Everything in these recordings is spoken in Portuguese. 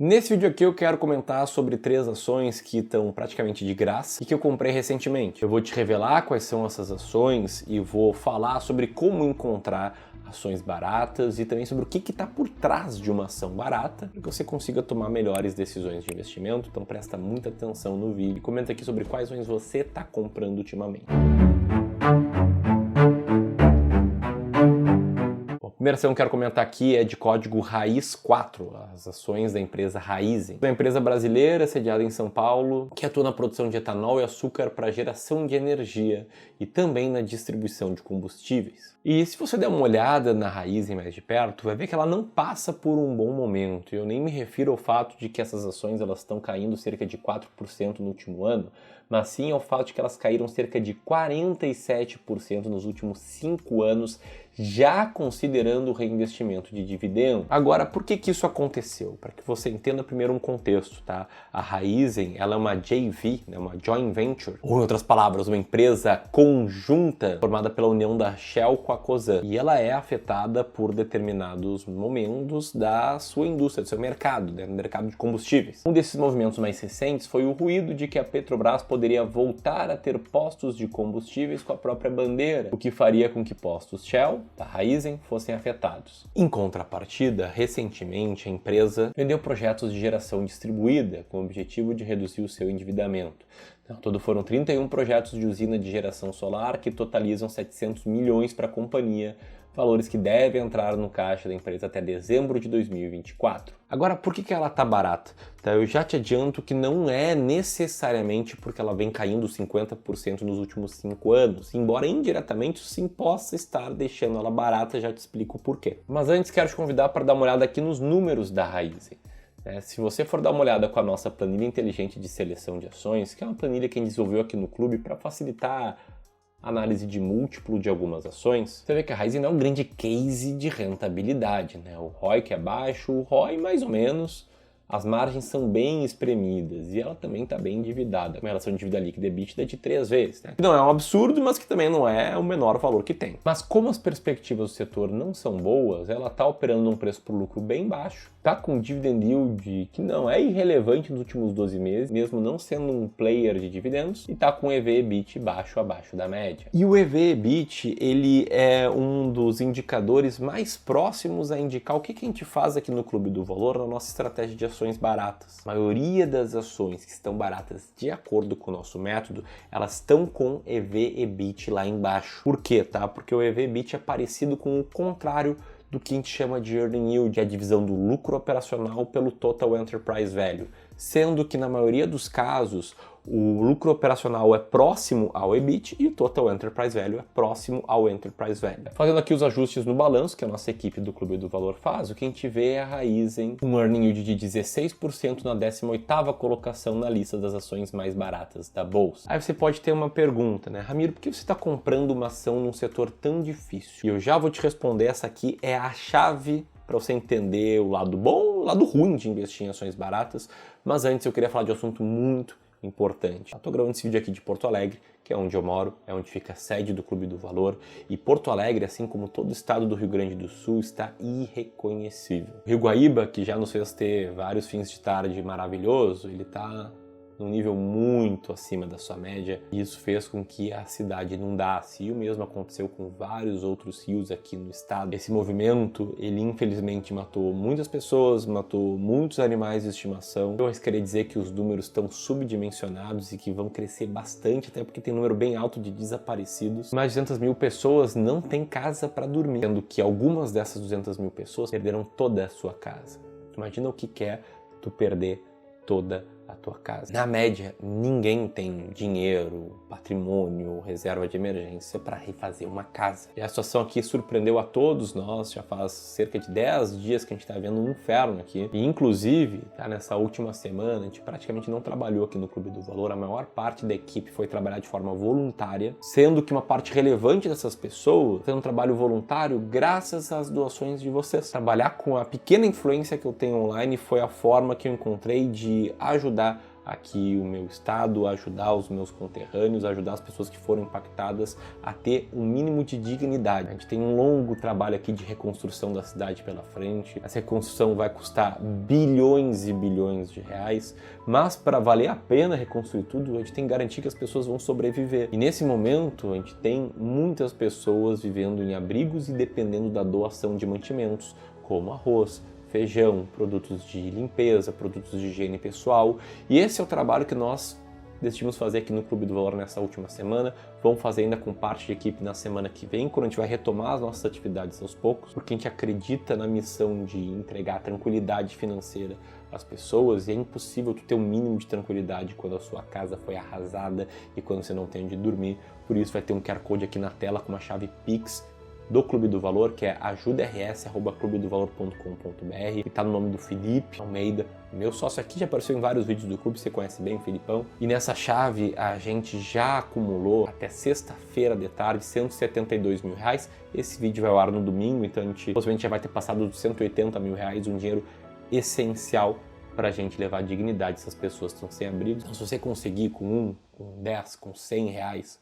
Nesse vídeo aqui eu quero comentar sobre 3 ações que estão praticamente de graça e que eu comprei recentemente. Eu vou te revelar quais são essas ações e vou falar sobre como encontrar ações baratas e também sobre o que está por trás de uma ação barata para que você consiga tomar melhores decisões de investimento. Então presta muita atenção no vídeo e comenta aqui sobre quais ações você está comprando ultimamente. A primeira ação que eu quero comentar aqui é de código RAIZ4, as ações da empresa Raízen. É uma empresa brasileira sediada em São Paulo que atua na produção de etanol e açúcar para geração de energia e também na distribuição de combustíveis. E se você der uma olhada na Raízen mais de perto, vai ver que ela não passa por um bom momento. Eu nem me refiro ao fato de que essas ações elas estão caindo cerca de 4% no último ano, mas sim ao fato de que elas caíram cerca de 47% nos últimos 5 anos, já considerando o reinvestimento de dividendo. Agora, por que isso aconteceu? Para que você entenda primeiro um contexto, tá? A Raízen, ela é uma JV, né, uma joint venture, ou em outras palavras, uma empresa conjunta formada pela união da Shell com a Cosan. E ela é afetada por determinados momentos da sua indústria, do seu mercado, né, no mercado de combustíveis. Um desses movimentos mais recentes foi o ruído de que a Petrobras poderia voltar a ter postos de combustíveis com a própria bandeira, o que faria com que postos Shell, da Raízen, fossem afetados. Em contrapartida, recentemente a empresa vendeu projetos de geração distribuída com o objetivo de reduzir o seu endividamento. Ao todo foram 31 projetos de usina de geração solar que totalizam 700 milhões para a companhia, valores que devem entrar no caixa da empresa até dezembro de 2024. Agora, por que ela está barata? Eu já te adianto que não é necessariamente porque ela vem caindo 50% nos últimos 5 anos, embora indiretamente sim possa estar deixando ela barata, já te explico o porquê. Mas antes quero te convidar para dar uma olhada aqui nos números da Raízen. Se você for dar uma olhada com a nossa planilha inteligente de seleção de ações, que é uma planilha que a gente desenvolveu aqui no clube para facilitar a análise de múltiplo de algumas ações, você vê que a Raízen é um grande case de rentabilidade, né? O ROIC é baixo, o ROI mais ou menos, as margens são bem espremidas e ela também está bem endividada, com relação de dívida líquida e EBITDA de 3 vezes, né? Que não é um absurdo, mas que também não é o menor valor que tem. Mas como as perspectivas do setor não são boas, ela está operando num preço por lucro bem baixo, está com dividend yield que não é irrelevante nos últimos 12 meses, mesmo não sendo um player de dividendos, e está com EV/EBIT abaixo da média. E o EV/EBIT, ele é um dos indicadores mais próximos a indicar o que a gente faz aqui no Clube do Valor na nossa estratégia de ações baratas. A maioria das ações que estão baratas de acordo com o nosso método, elas estão com EV/EBIT lá embaixo. Por quê, tá? Porque o EV/EBIT é parecido com o contrário do que a gente chama de Earning Yield, que é a divisão do lucro operacional pelo Total Enterprise Value, sendo que na maioria dos casos o lucro operacional é próximo ao EBIT e o Total Enterprise Value é próximo ao Enterprise Value. Fazendo aqui os ajustes no balanço, que a nossa equipe do Clube do Valor faz, o que a gente vê é a Raízen com um Earning Yield de 16% na 18ª colocação na lista das ações mais baratas da Bolsa. Aí você pode ter uma pergunta, né? Ramiro, por que você está comprando uma ação num setor tão difícil? E eu já vou te responder, essa aqui é a chave para você entender o lado bom e o lado ruim de investir em ações baratas, mas antes eu queria falar de um assunto muito importante. Eu estou gravando esse vídeo aqui de Porto Alegre, que é onde eu moro, é onde fica a sede do Clube do Valor, e Porto Alegre, assim como todo o estado do Rio Grande do Sul, está irreconhecível. O Rio Guaíba, que já nos fez ter vários fins de tarde maravilhoso, ele está num nível muito acima da sua média, e isso fez com que a cidade inundasse, e o mesmo aconteceu com vários outros rios aqui no estado. Esse movimento, ele infelizmente matou muitas pessoas, matou muitos animais de estimação. Eu queria dizer que os números estão subdimensionados e que vão crescer bastante, até porque tem um número bem alto de desaparecidos. Mais de 200 mil pessoas não têm casa para dormir, sendo que algumas dessas 200 mil pessoas perderam toda a sua casa. Imagina o que é tu perder toda a tua casa. Na média, ninguém tem dinheiro, patrimônio, reserva de emergência para refazer uma casa. E a situação aqui surpreendeu a todos nós, já faz cerca de 10 dias que a gente está vendo um inferno aqui. E inclusive, nessa última semana, a gente praticamente não trabalhou aqui no Clube do Valor, a maior parte da equipe foi trabalhar de forma voluntária, sendo que uma parte relevante dessas pessoas fez um trabalho voluntário graças às doações de vocês. Trabalhar com a pequena influência que eu tenho online foi a forma que eu encontrei de ajudar aqui o meu estado, ajudar os meus conterrâneos, ajudar as pessoas que foram impactadas a ter um mínimo de dignidade. A gente tem um longo trabalho aqui de reconstrução da cidade pela frente. Essa reconstrução vai custar bilhões e bilhões de reais, mas para valer a pena reconstruir tudo, a gente tem que garantir que as pessoas vão sobreviver. E nesse momento, a gente tem muitas pessoas vivendo em abrigos e dependendo da doação de mantimentos, como arroz, feijão, produtos de limpeza, produtos de higiene pessoal. E esse é o trabalho que nós decidimos fazer aqui no Clube do Valor nessa última semana. Vamos fazer ainda com parte de equipe na semana que vem, quando a gente vai retomar as nossas atividades aos poucos, porque a gente acredita na missão de entregar tranquilidade financeira às pessoas, e é impossível tu ter um mínimo de tranquilidade quando a sua casa foi arrasada e quando você não tem onde dormir. Por isso vai ter um QR Code aqui na tela com uma chave Pix do Clube do Valor, que é ajudars@clubedovalor.com.br, e tá no nome do Felipe Almeida, meu sócio aqui, já apareceu em vários vídeos do clube, você conhece bem o Felipão. E nessa chave a gente já acumulou até sexta-feira de tarde 172 mil reais. Esse vídeo vai ao ar no domingo, então a gente possivelmente já vai ter passado dos 180 mil reais, um dinheiro essencial para a gente levar dignidade a essas pessoas que estão sem abrigo. Então, se você conseguir com 10, com 100 reais,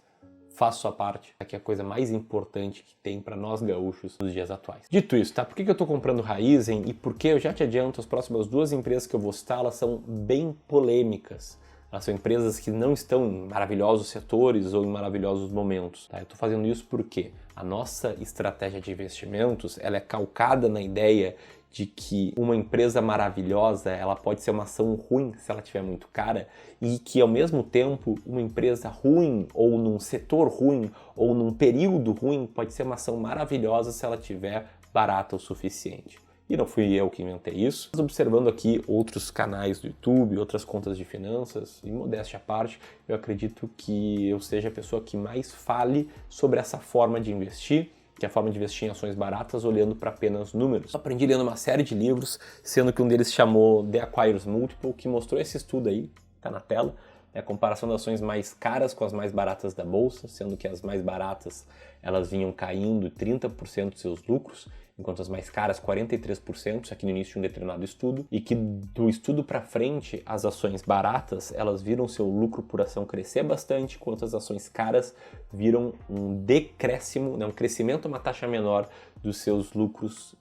faça sua parte, que é a coisa mais importante que tem para nós gaúchos nos dias atuais. Dito isso, tá? Por que eu estou comprando Raizen e por que eu já te adianto, as próximas duas empresas que eu vou citar, elas são bem polêmicas. Elas são empresas que não estão em maravilhosos setores ou em maravilhosos momentos. Tá? Eu estou fazendo isso porque a nossa estratégia de investimentos ela é calcada na ideia de que uma empresa maravilhosa ela pode ser uma ação ruim se ela estiver muito cara, e que ao mesmo tempo uma empresa ruim ou num setor ruim ou num período ruim pode ser uma ação maravilhosa se ela estiver barata o suficiente. E não fui eu que inventei isso, mas observando aqui outros canais do YouTube, outras contas de finanças, e modéstia à parte, eu acredito que eu seja a pessoa que mais fale sobre essa forma de investir, que é a forma de investir em ações baratas olhando para apenas números. Eu aprendi lendo uma série de livros, sendo que um deles chamou The Acquirer's Multiple, que mostrou esse estudo aí, tá na tela, a comparação das ações mais caras com as mais baratas da bolsa, sendo que as mais baratas elas vinham caindo 30% dos seus lucros, enquanto as mais caras 43%, isso aqui no início de um determinado estudo, e que do estudo para frente as ações baratas elas viram seu lucro por ação crescer bastante, enquanto as ações caras viram um decréscimo, um crescimento, uma taxa menor dos seus lucros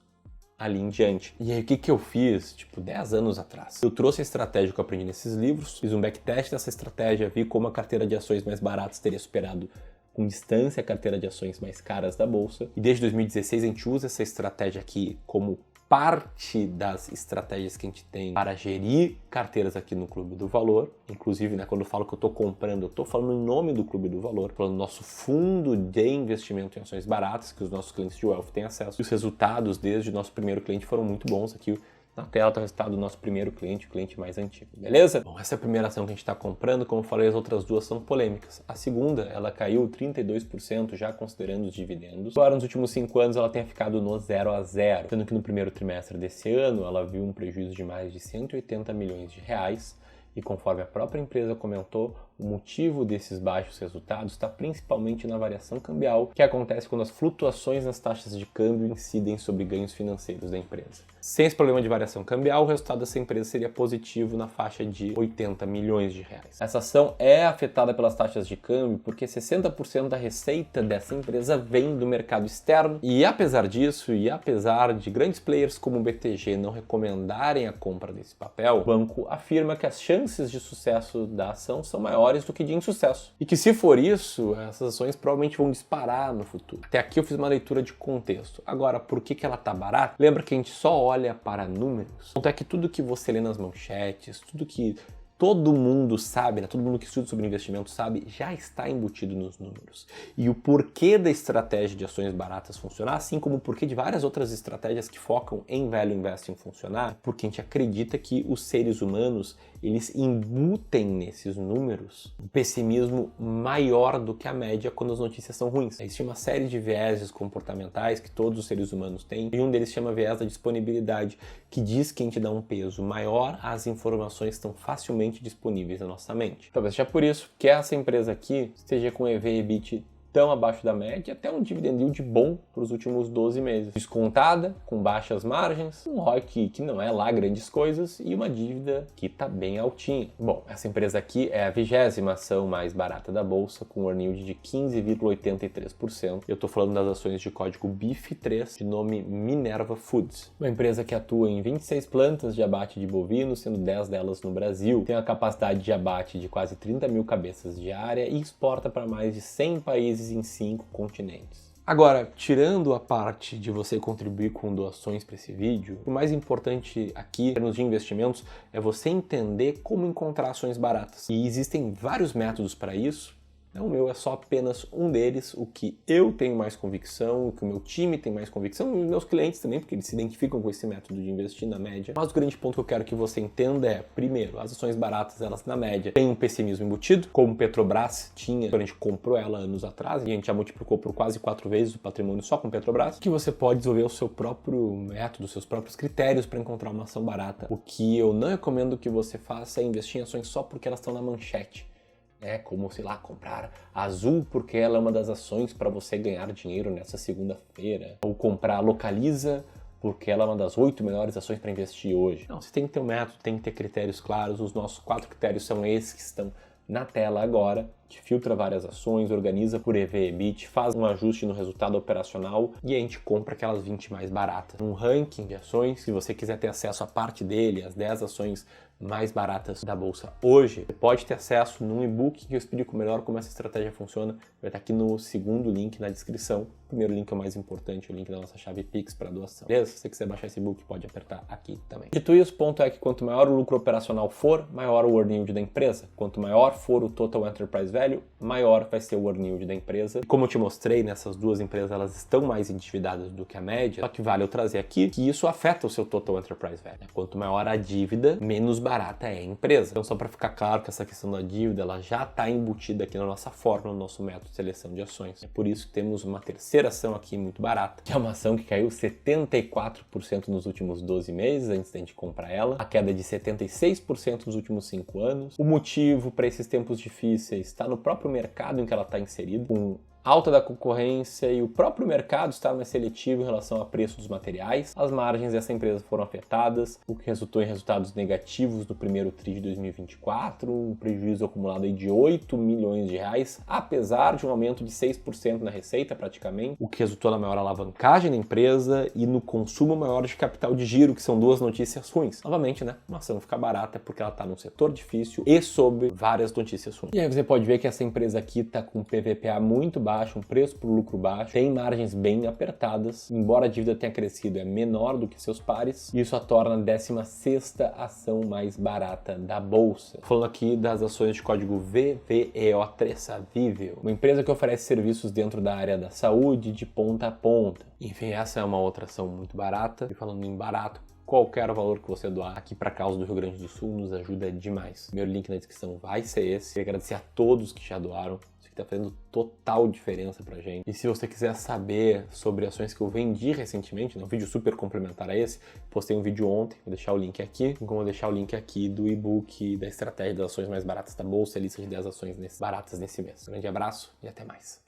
ali em diante. E aí o que eu fiz, 10 anos atrás? Eu trouxe a estratégia que eu aprendi nesses livros, fiz um backtest dessa estratégia, vi como a carteira de ações mais baratas teria superado com distância a carteira de ações mais caras da bolsa. E desde 2016 a gente usa essa estratégia aqui como parte das estratégias que a gente tem para gerir carteiras aqui no Clube do Valor. Inclusive, quando eu falo que eu estou comprando, eu estou falando em nome do Clube do Valor, falando do nosso fundo de investimento em ações baratas, que os nossos clientes de Wealth têm acesso. E os resultados desde o nosso primeiro cliente foram muito bons aqui. Na tela está o resultado do nosso primeiro cliente, o cliente mais antigo, beleza? Bom, essa é a primeira ação que a gente está comprando, como eu falei, as outras duas são polêmicas. A segunda, ela caiu 32% já considerando os dividendos. Agora, nos últimos 5 anos, ela tem ficado no 0 a 0, sendo que no primeiro trimestre desse ano, ela viu um prejuízo de mais de 180 milhões de reais. E conforme a própria empresa comentou, o motivo desses baixos resultados está principalmente na variação cambial, que acontece quando as flutuações nas taxas de câmbio incidem sobre ganhos financeiros da empresa. Sem esse problema de variação cambial, o resultado dessa empresa seria positivo na faixa de 80 milhões de reais. Essa ação é afetada pelas taxas de câmbio porque 60% da receita dessa empresa vem do mercado externo, e apesar disso, e apesar de grandes players como o BTG não recomendarem a compra desse papel, o banco afirma que as chances de sucesso da ação são maiores do que de insucesso. E que se for isso, essas ações provavelmente vão disparar no futuro. Até aqui eu fiz uma leitura de contexto. Agora, por que ela tá barata? Lembra que a gente só olha para números? Então é que tudo que você lê nas manchetes, tudo que todo mundo sabe, todo mundo que estuda sobre investimento sabe, já está embutido nos números. E o porquê da estratégia de ações baratas funcionar, assim como o porquê de várias outras estratégias que focam em value investing funcionar, porque a gente acredita que os seres humanos, eles embutem nesses números um pessimismo maior do que a média quando as notícias são ruins. Existe uma série de vieses comportamentais que todos os seres humanos têm, e um deles chama viés da disponibilidade, que diz que a gente dá um peso maior às informações que estão facilmente disponíveis na nossa mente. Talvez seja por isso que essa empresa aqui esteja com EV/EBIT tão abaixo da média, até um dividend yield bom para os últimos 12 meses. Descontada, com baixas margens, um ROIC que não é lá grandes coisas e uma dívida que está bem altinha. Bom, essa empresa aqui é a 20ª ação mais barata da bolsa, com um earning yield de 15,83%. Eu estou falando das ações de código BIF3, de nome Minerva Foods. Uma empresa que atua em 26 plantas de abate de bovinos, sendo 10 delas no Brasil. Tem a capacidade de abate de quase 30 mil cabeças diária e exporta para mais de 100 países em 5 continentes. Agora, tirando a parte de você contribuir com doações para esse vídeo, o mais importante aqui, em termos de investimentos, é você entender como encontrar ações baratas. E existem vários métodos para isso. O meu é só apenas um deles, o que eu tenho mais convicção, o que o meu time tem mais convicção, e os meus clientes também, porque eles se identificam com esse método de investir na média. Mas o grande ponto que eu quero que você entenda é, primeiro, as ações baratas, elas na média têm um pessimismo embutido, como Petrobras tinha, quando a gente comprou ela anos atrás, e a gente já multiplicou por quase 4 vezes o patrimônio só com Petrobras, que você pode desenvolver o seu próprio método, os seus próprios critérios para encontrar uma ação barata. O que eu não recomendo que você faça é investir em ações só porque elas estão na manchete. É como, sei lá, comprar Azul porque ela é uma das ações para você ganhar dinheiro nessa segunda-feira. Ou comprar Localiza porque ela é uma das 8 melhores ações para investir hoje. Não, você tem que ter um método, tem que ter critérios claros. Os nossos 4 critérios são esses que estão na tela agora. A gente filtra várias ações, organiza por EV/EBIT, faz um ajuste no resultado operacional e a gente compra aquelas 20 mais baratas. Um ranking de ações, se você quiser ter acesso à parte dele, as 10 ações mais baratas da bolsa hoje, você pode ter acesso num e-book que eu explico melhor como essa estratégia funciona. Vai estar aqui no segundo link na descrição. O primeiro link é o mais importante, o link da nossa chave Pix para doação. Beleza? Se você quiser baixar esse e-book, pode apertar aqui também. Dito isso, o ponto é que quanto maior o lucro operacional for, maior o earning yield da empresa. Quanto maior for o total enterprise value, maior vai ser o earning yield da empresa. E como eu te mostrei, nessas duas empresas elas estão mais endividadas do que a média, só que vale eu trazer aqui que isso afeta o seu total enterprise value. Quanto maior a dívida, menos barata é a empresa. Então, só para ficar claro que essa questão da dívida ela já está embutida aqui na nossa fórmula, no nosso método de seleção de ações. É por isso que temos uma terceira ação aqui muito barata, que é uma ação que caiu 74% nos últimos 12 meses antes da gente comprar ela, a queda de 76% nos últimos 5 anos. O motivo para esses tempos difíceis está no próprio mercado em que ela está inserida, com alta da concorrência e o próprio mercado está mais seletivo em relação ao preço dos materiais. As margens dessa empresa foram afetadas, o que resultou em resultados negativos no primeiro tri de 2024, um prejuízo acumulado aí de 8 milhões de reais, apesar de um aumento de 6% na receita praticamente, o que resultou na maior alavancagem da empresa e no consumo maior de capital de giro, que são duas notícias ruins. Novamente, né? Uma ação fica barata porque ela está num setor difícil e sob várias notícias ruins. E aí você pode ver que essa empresa aqui está com PVPA muito baixo, um preço por lucro baixo, tem margens bem apertadas, embora a dívida tenha crescido, é menor do que seus pares, e isso a torna a 16ª ação mais barata da bolsa. Falando aqui das ações de código VVEO3, a Viveo, uma empresa que oferece serviços dentro da área da saúde de ponta a ponta. Enfim, essa é uma outra ação muito barata, e falando em barato, qualquer valor que você doar aqui para a causa do Rio Grande do Sul nos ajuda demais. O meu link na descrição vai ser esse. Queria agradecer a todos que já doaram. Tá fazendo total diferença pra gente. E se você quiser saber sobre ações que eu vendi recentemente, um vídeo super complementar a esse, postei um vídeo ontem, vou deixar o link aqui, como vou deixar o link aqui do e-book da estratégia das ações mais baratas da bolsa, a lista de 10 ações baratas nesse mês. Um grande abraço e até mais.